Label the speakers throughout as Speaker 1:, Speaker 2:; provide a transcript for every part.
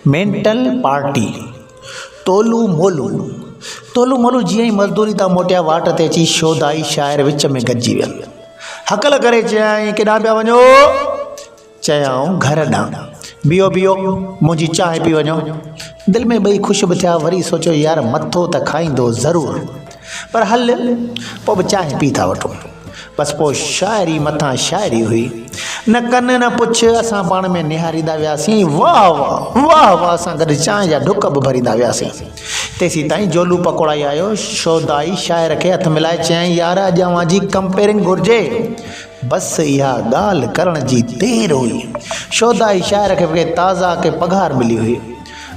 Speaker 1: Mental party. तोलू Molu जीअं ई मज़दूरी तां मोटिया वाट ते अची शोधाई शाइर विच में गॾिजी विया। हकल करे चयाईं केॾां पिया वञो? चयाऊं घर ॾांहुं। बीहो मुंहिंजी चांहि पी वञो। दिलि में ॿई ख़ुशि बि थिया। वरी सोचियो यार मथो त खाईंदो ज़रूरु, पर हल पोइ बि चांहि पी था वठूं। बसि पोइ शाइरी मथां शाइरी हुई। न कन न पुछ असां पाण में निहारींदा वियासीं। वाह वाह वाह वाह असां गॾु चांहि जा ढुक बि भरींदा वियासीं। तेसीं ताईं जोलू पकोड़ाई आयो। शोधाई शाइर खे हथ मिलाए चयाईं यार अॼु अव्हां जी कंपेयरिंग घुरिजे। बसि इहा ॻाल्हि करण जी देरि हुई। शोधाई शाइर खे ताज़ा के पघार मिली हुई।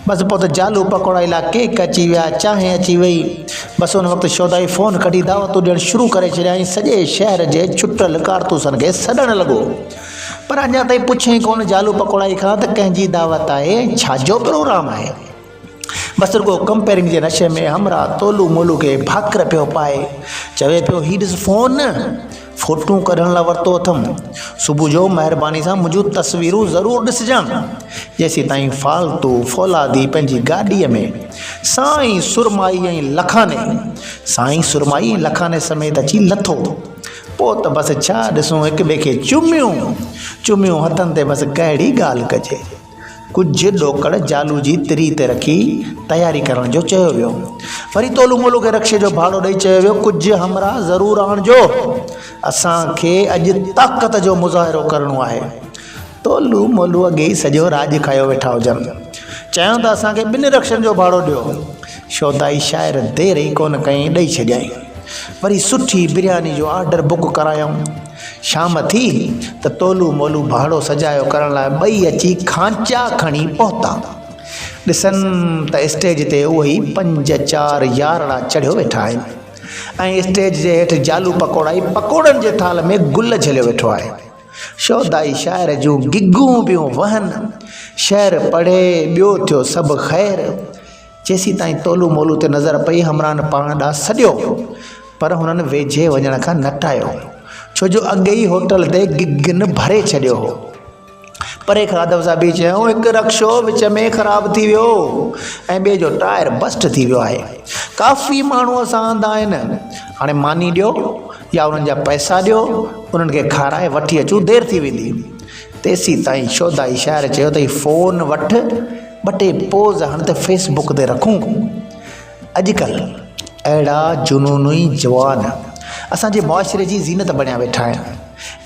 Speaker 1: बसि पोइ त जालू पकोड़ाई लाइ केक अची विया, चांहि अची वई। बसि उन वक़्तु शोधाई फ़ोन कढी दावतूं ॾियणु शुरू करे छॾियईं। सॼे शहर जे छुटल कारतूसनि खे सॾणु लॻो। पर अञा ताईं पुछई कोन जालू पकोड़ाई खां त कंहिंजी दावत आहे, छाजो प्रोग्राम आहे। बसि रुगो कंपेयरिंग जे नशे में हमरा तोलू मोलू खे भाकर पियो पाए। चवे पियो हीउ ॾिस फ़ोन फ़ोटूं कढण लाइ वरितो अथमि। सुबुह जो महिरबानी सां मुंहिंजूं तस्वीरूं ज़रूरु ॾिसजांइ। जेसीं ताईं फालतू फौलादी पंहिंजी गाॾीअ में साईं सुरमाई लखाने समेत अची लथो। पोइ त बसि छा ॾिसूं, हिक ॿिए खे चुमियूं हथनि ते। बसि कहिड़ी ॻाल्हि कजे। कुझु ॾोकड़ जालू जी तिरी ते रखी तयारी करण जो चयो वियो। वरी तोलू मोलू खे रक्शे जो भाड़ो ॾेई चयो वियो कुझु हमरा ज़रूरु आणिजो, असांखे अॼु ताक़त जो मुज़ाहिरो करिणो आहे। तोलू मोलू अॻे ई सॼो राॼु खायो वेठा हुजनि। चयूं त असांखे 2 रक्षनि जो भाड़ो ॾियो। शोधाई शाइर देरि ई कोन कयईं, ॾेई छॾियईं। वरी सुठी बिरयानी जो ऑर्डर बुक करायऊं। शाम थी त तोलू मोलू भाड़ो सजायो करण लाइ ॿई अची खांचा खणी पहुता। ॾिसनि त स्टेज ते उहे 5-4 यारड़ा चढ़ियो वेठा आहिनि ऐं स्टेज जे हेठि जालू पकोड़ाई पकोड़नि जे थाल में गुल झलियो वेठो आहे। शोधाई शाइर जूं गिगूं पियूं वहनि। शहर पढ़े ॿियो थियो सभु ख़ैर। जेसीं ताईं तोलू मोलू ते नज़र पई हमरान पाण ॾांहुं सॼो, पर हुननि वेझे वञण खां न टायो, छो जो अॻे ई होटल ते गिगन भरे छॾियो हो। परे खां अदब सां बि चयूं हिकु रक्शो विच में ख़राबु थी वियो ऐं ॿिए जो टायर बस्ट थी वियो आहे। काफ़ी माण्हू असां आंदा आहिनि, हाणे मानी ॾियो या उन्हनि जा पैसा ॾियो, उन्हनि खे खाराए वठी अचूं, देरि थी वेंदी। तेसीं ताईं शोधाई शाइर चयो त फ़ोन वठि 2 पोज़ हण त फेसबुक ते रखूं। अॼुकल्ह अहिड़ा जुनूनी जवान असांजे मुआशिरे जी ज़ीनत बणिया वेठा आहिनि,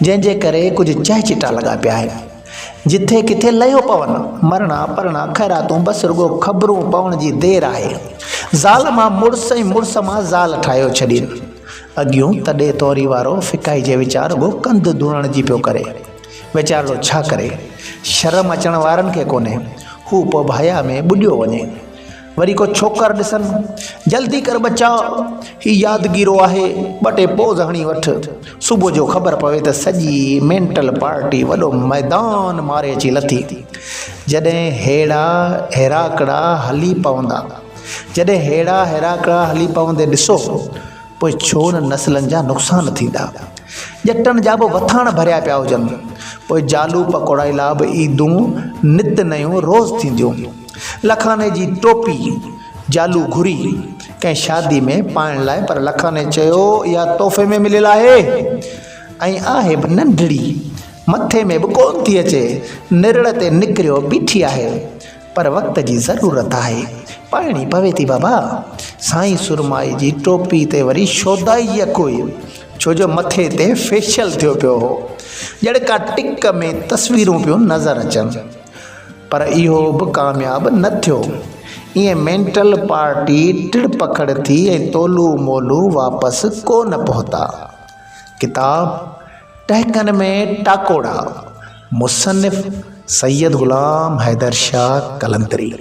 Speaker 1: जंहिंजे करे कुझु चहचिटा लॻा पिया आहिनि। जिथे किथे लयो पवनि, मरणा परणा ख़ैरातूं, बसि रुगो ख़बरूं पवण जी देरि आहे। ज़ाल मां मुड़ुस ऐं मुड़ुस मां ज़ाल ठाहियो छॾीनि। अॻियूं तॾे तोरी वारो फिकाई जे वीचार रुगो कंध धुअण जी पियो करे। वीचारो छा करे, शर्म अचण वारनि खे कोन्हे, हू पोइ भाया में ॿुॾियो वञे। वरी को छोकर ॾिसनि, जल्दी कर बचा ही यादगीरो आहे, 2 पोज़ हणी वठि। सुबुह जो ख़बर पवे त सॼी मेंटल पार्टी वॾो मैदान मारे अची लथी। जॾहिं हेड़ा हेराकड़ा हली पवंदे ॾिसो, पोइ छो न नसलनि जा नुक़सान थींदा। ॼटनि जा बि वथाण भरिया पिया हुजनि। पोइ जालू पकोड़ाई लाइ बि ईदूं नित नयूं रोज़ थींदियूं। लखाने जी टोपी जालू घुरी कंहिं शादी में पाइण लाइ, पर लखाने चयो इहा तोहफ़े में मिलियल आहे ऐं आहे बि नंढड़ी, मथे में बि कोन थी अचे, निरड़ ते निकिरियो बीठी आहे, पर वक़्त जी ज़रूरत आहे, पाइणी पवे थी बाबा। साईं सुरमाई जी टोपी ते वरी शोधाई जी अखि हुई, छो जो मथे ते फेशियल थियो पियो हो, ॼण का टिक में तस्वीरूं पियूं नज़र अचनि। पर इहो बि कामयाबु न थियो। ईअं मेंटल पार्टी टिड़ पकड़ थी ऐं तोलू मोलू वापसि कोन पहुता। किताब टहकन में टाकोड़ा, मुसन्निफ़ सैयद ग़ुलाम हैदर शाह कलंदरी।